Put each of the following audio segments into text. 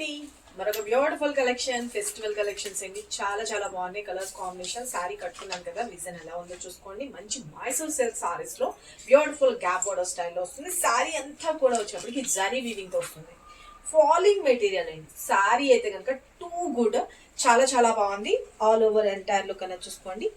అండి, మరొక beautiful collection festival collections అండి. చాలా చాలా బాగున్నాయి కలర్స్ కాంబినేషన్. శారీ కట్టుకున్నాను కదా, డిజైన్ ఎలా ఉందో చూసుకోండి. మంచి మైసూర్ సిల్క్ సారీస్ లో బ్యూటిఫుల్ గ్యాప్ బోర్డర్ స్టైల్లో వస్తుంది. శారీ అంతా కూడా వచ్చేప్పటికి జరీ వీవింగ్ తో వస్తుంది. ఫాలింగ్ మెటీరియల్ అండి. శారీ అయితే కనుక టూ గుడ్, చాలా చాలా బాగుంది. ఆల్ ఓవర్ ఎంటైర్ లుక్ అనేది చూసుకోండి.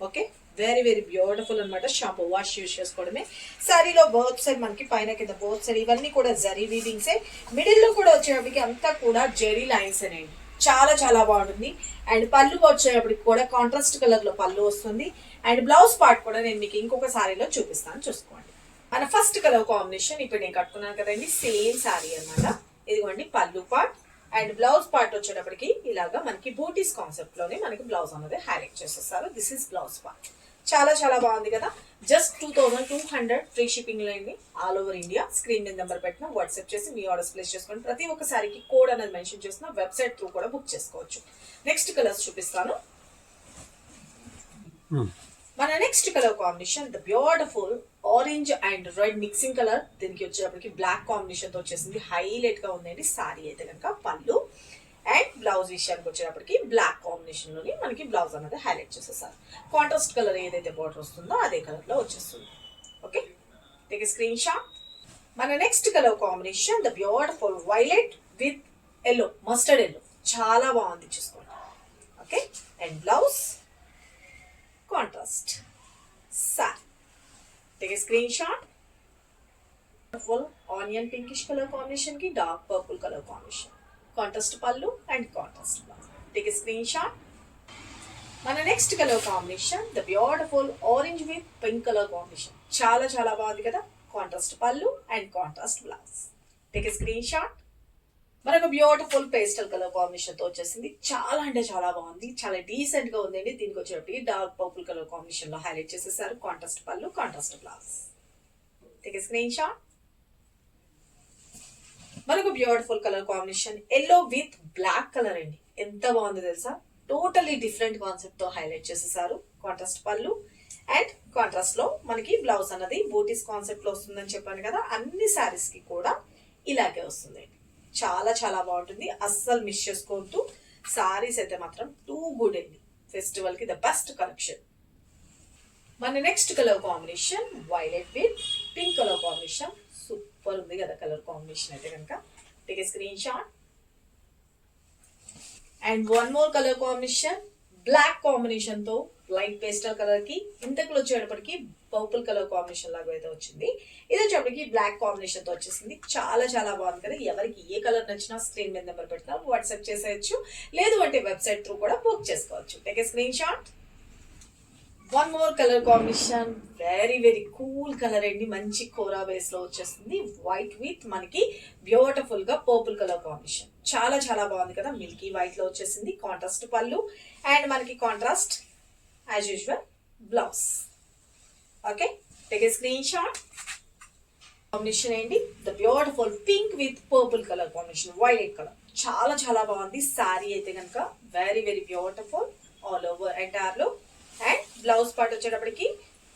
ఓకే, వెరీ వెరీ బ్యూటిఫుల్ అనమాట. షాంపూ వాష్ యూజ్ చేసుకోవడమే. శారీలో బర్త్ సైడ్ మనకి పైన కింద బర్త్ సైడ్ ఇవన్నీ కూడా జరీ వీవింగ్సే. మిడిల్ లో కూడా వచ్చేటప్పటికి అంతా కూడా జరీ లైన్స్ అనేవి చాలా చాలా బాగుంటుంది. అండ్ పళ్ళు వచ్చేటప్పటికి కూడా కాంట్రాస్ట్ కలర్ లో పళ్ళు వస్తుంది. అండ్ బ్లౌజ్ పార్ట్ కూడా నేను మీకు ఇంకొక శారీలో చూపిస్తాను, చూసుకోండి. మన ఫస్ట్ కలర్ కాంబినేషన్ ఇప్పుడు నేను కట్టుకున్నాను కదండి, సేమ్ శారీ అనమాట. ఇదిగోండి పళ్ళు పార్ట్. అండ్ బ్లౌజ్ పార్ట్ వచ్చేటప్పటికి ఇలాగా మనకి బూటీస్ కాన్సెప్ట్ లోనే మనకి బ్లౌజ్ అనేది హైలైట్ చేసేస్తారు. This is blouse part. చాలా చాలా బాగుంది కదా. జస్ట్ 2200 ఫ్రీ షిప్పింగ్ లో అండి, ఆల్ ఓవర్ ఇండియా. స్క్రీన్ మీద నెంబర్ పెట్టిన వాట్సాప్ చేసి మీ ఆర్డర్స్ ప్లేస్ చేసుకోండి. ప్రతి ఒక్క సారికి కోడ్ అనేది మెన్షన్ చేసిన వెబ్సైట్ త్రూ కూడా బుక్ చేసుకోవచ్చు. నెక్స్ట్ కలర్స్ చూపిస్తాను. మన next colour combination the beautiful orange and red mixing colour. దీనికి వచ్చేటప్పటికి బ్లాక్ కాంబినేషన్ తో వచ్చేసింది. హైలైట్ గా ఉందండి. సారీ అయితే కనుక పళ్ళు అండ్ బ్లౌజ్ విషయానికి వచ్చేటప్పటికి బ్లాక్ కాంబినేషన్ లోని మనకి బ్లౌజ్ అనేది హైలైట్ చేసేసారు. కాంట్రాస్ట్ కలర్ ఏదైతే బార్డర్ వస్తుందో అదే కలర్ లో వచ్చేస్తుంది. Okay, take screen shot. మన next colour combination the beautiful violet with yellow, mustard yellow. చాలా బాగుంది, చూసుకోండి. Okay, and blouse contrast sari. Take screen shot. Full onion pinkish colour combination కి dark purple colour combination, contrast pallu and contrast blouse. Take screen shot. మన next colour combination the beautiful orange with pink colour combination. చాలా చాలా బాగుంది కదా. Contrast pallu and contrast blouse. Take screen shot. మనకు beautiful pastel colour combination తో వచ్చేసింది. చాలా అంటే చాలా బాగుంది, చాలా డీసెంట్ గా ఉందండి. దీనికి వచ్చేటప్పటికి డార్క్ పర్పుల్ కలర్ కాంబినేషన్ లో హైలైట్ చేసేసారు. Contrast pallu, contrast blouse. Take screen shot. మనకు beautiful colour combination yellow with black colour అండి. ఎంత బాగుందో తెలుసా. టోటలీ డిఫరెంట్ కాన్సెప్ట్ తో హైలైట్ చేసేసారు. కాంట్రాస్ట్ పళ్ళు అండ్ కాంట్రాస్ట్ లో మనకి బ్లౌజ్ అన్నది బూటీస్ కాన్సెప్ట్ లో వస్తుందని చెప్పాను కదా. అన్ని శారీస్ కి కూడా ఇలాగే వస్తుందండి. చాలా చాలా బాగుంటుంది, అస్సలు మిస్ చేసుకోవద్దు. సారీస్ అయితే మాత్రం టూ గుడ్ అండి. ఫెస్టివల్ కి ద బెస్ట్ కలెక్షన్. మన next colour combination violet with pink colour combination. Super ఉంది కదా కలర్ కాంబినేషన్ అయితే కనుక. Take screen shot. And one more colour combination black combination తో లైట్ పేస్టల్ కలర్ కి ఇంతకులు వచ్చేటప్పటికి పర్పుల్ కలర్ కాంబినేషన్ లాగా అయితే వచ్చింది. ఇది వచ్చేటప్పటికి బ్లాక్ కాంబినేషన్ తో వచ్చేసింది. చాలా చాలా బాగుంది కదా. ఎవరికి ఏ కలర్ నచ్చినా స్క్రీన్ మీద నెంబర్ పెడతా వాట్సాప్ చేసేయచ్చు, లేదు అంటే వెబ్సైట్ త్రూ కూడా బుక్ చేసుకోవచ్చు. Take screen shot. One more colour combination very very cool colour అండి. మంచి కోరా బేస్ లో వచ్చేస్తుంది. వైట్ విత్ మనకి బ్యూటిఫుల్ గా పర్పుల్ కలర్ కాంబినేషన్. చాలా చాలా బాగుంది కదా. మిల్కీ వైట్ లో వచ్చేసింది. కాంట్రాస్ట్ పళ్ళు అండ్ మనకి contrast as usual blouse. Okay, take a screenshot. Combination ఏంటి the beautiful pink with purple colour combination, violet colour. చాలా చాలా బాగుంది. సారీ అయితే కనుక very very beautiful all over entire లో. అండ్ బ్లౌజ్ పార్ట్ వచ్చేటప్పటికి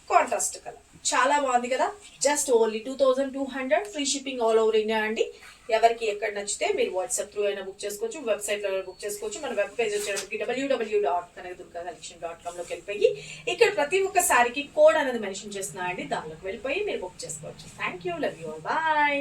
కాంట్రాస్ట్ కలర్. చాలా బాగుంది కదా. Just only 2200 free shipping all over India అండి. ఎవరికి ఎక్కడ నచ్చితే మీరు వాట్సాప్ త్రూ అయినా బుక్ చేసుకోవచ్చు, వెబ్సైట్ లో బుక్ చేసుకోవచ్చు. మన వెబ్ పేజ్ వచ్చేటప్పటికి www.kanakadurga.com లోకి వెళ్ళిపోయి ఇక్కడ ప్రతి ఒక్క సారీకి కోడ్ అనేది మెన్షన్ చేస్తున్నా అండి. దానిలోకి వెళ్ళిపోయి మీరు బుక్ చేసుకోవచ్చు. Thank you, love you, bye.